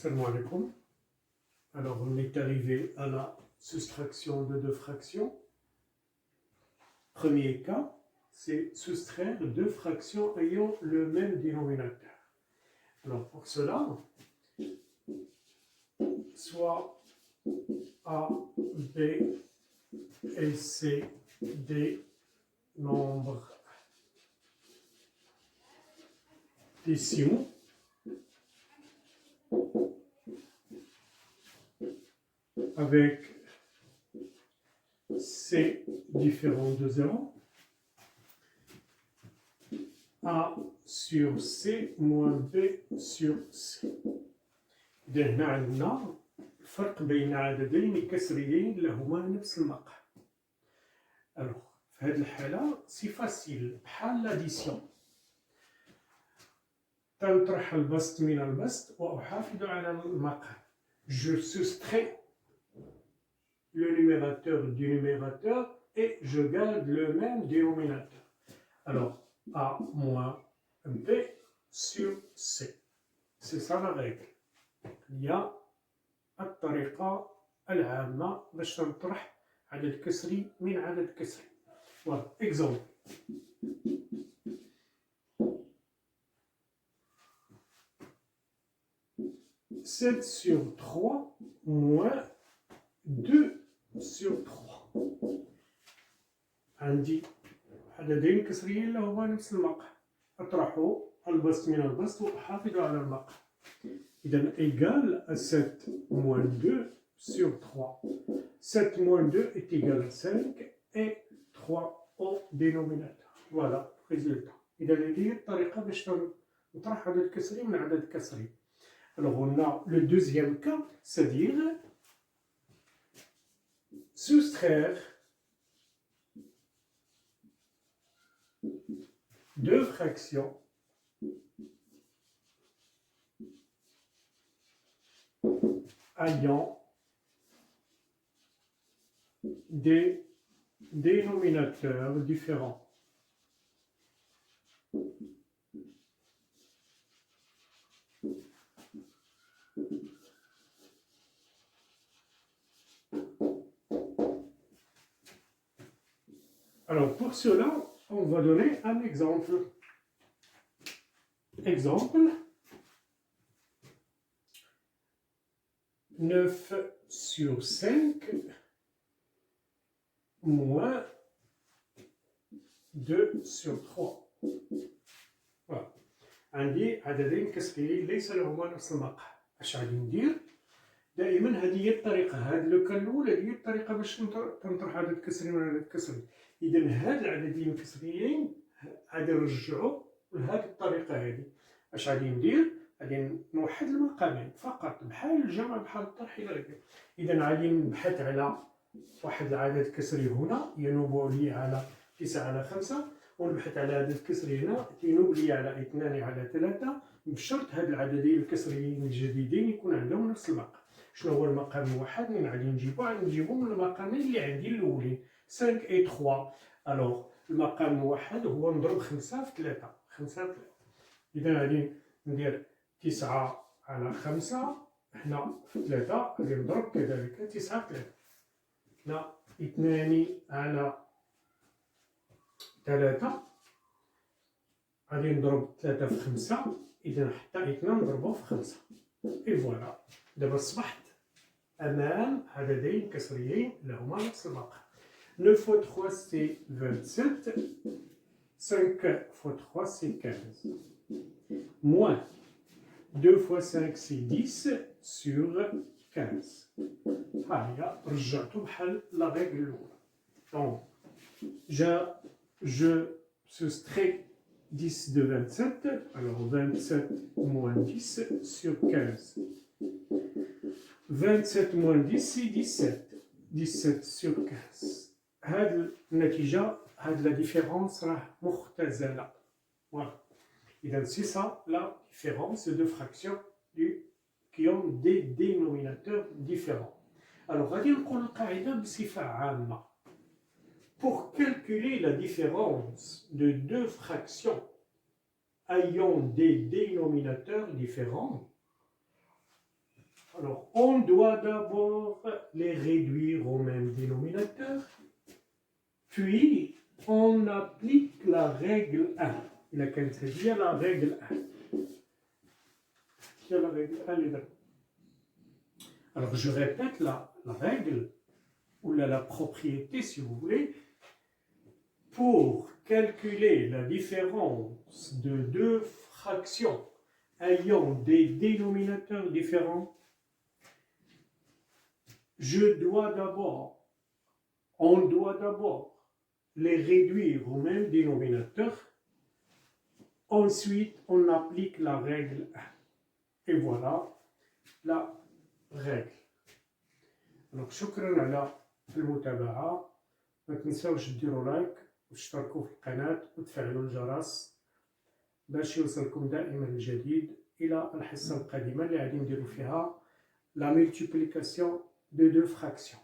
Salam alaikum. Alors, on est arrivé à la soustraction de deux fractions. Premier cas, c'est soustraire deux fractions ayant le même dénominateur. Alors, pour cela, soit A, B et C des nombres décimaux, avec C différent de 0, A sur C moins B sur C. إذا هنا عندنا الفرق بين عددين كسريين لهما نفس المقام. Alors, في هذه الحالة سي فاسيل بحال لاديسيون. تنطرح البسط من البسط وأحافظ على المقام. Je soustrais le numérateur du numérateur et je garde le même dénominateur. Alors, A moins B sur C. C'est ça la règle. Il y a الطريقة العامة باش نطرح عدد كسري من عدد كسري. Voilà, exemple. Sept sur 3 moins 2 sur 3. عندي عددين كسريين لهما نفس المقام. أطرحوا البسط من البسط وأحافظ على المقام. إذا égal à 7 moins 2 sur 3. 7 moins 2 est égal à 5 et 3 au dénominateur. Voilà, résultat. إذا هذه هي الطريقة باش نطرح عدد كسري من عدد كسري. Alors on a le deuxième cas, c'est-à-dire soustraire deux fractions ayant des dénominateurs différents. Alors pour cela, on va donner un exemple. Exemple, 9 sur 5 moins 2 sur 3. Voilà. عندي عددين كسريين ليس لهما نفس المقام. اش غادي ندير؟ دائما هذه هي الطريقة، هذا لو كان الأول هذه هي الطريقة باش تنطرح عدد كسري من عدد كسري. إذا هاد العددين الكسريين غادي نرجعوا لهذه الطريقة هذه. اش غادي ندير؟ غادي نوحد المقامين فقط بحال الجمع بحال الطرح إلى آخره. إذا غادي نبحث على واحد العدد كسري هنا ينوب لي على 9 على 5، ونبحث على عدد كسري هنا ينوب لي على 2 على 3، بشرط هاد العددين الكسريين الجديدين يكون عندهم نفس المقام. شنو هو المقام الواحد اللي غادي نجيبو من المقامين اللي عندي الاولين 5 و 3. الوغ المقام الواحد هو نضرب 5 في 3. 5 في 3. اذا غادي ندير 9 على 5 هنا في 3 غادي نضرب كذلك 9 في 3. هنا 2 على 3 غادي نضرب 3 في 5. اذا حتى 2 نضربو في 5. اي فوالا. دابا أصبحت أمام عددين كسريين لهما نفس المقام. 9 fois 3 c'est 27. 5 fois 3 c'est 15. Moins 2 fois 5 c'est 10 sur 15. ها هي رجعتو بحال لا ريغل الأولى. Donc je soustrais 10 de 27. Alors 27 moins 10 sur 15. 27 moins 10 c'est 17. 17 sur 15. هاد النتيجة، هاد لا ديفيرونس راه مختزلة. Voilà. إذا c'est ça la différence de fractions qui ont des dénominateurs différents. Alors غادي نقول القاعدة بصفة عامة. Pour calculer la différence de deux fractions ayant des dénominateurs différents, Alors, on doit d'abord les réduire au même dénominateur, puis on applique la règle 1. إذا كانت هذه la règle 1. C'est la règle 1. Alors, je répète la règle, ou la propriété, si vous voulez. Pour calculer la différence de deux fractions ayant des dénominateurs différents, on doit d'abord les réduire au même dénominateur. Ensuite, on applique la règle 1. Et voilà la règle. Alors, شكرا على المتابعة. ما تنساوش ديروا لايك وتشتركوا في القناة وتفعلوا الجرس باش يوصلكم دائما الجديد. إلى الحصة القادمة اللي غادي نديرو فيها la multiplication de deux fractions.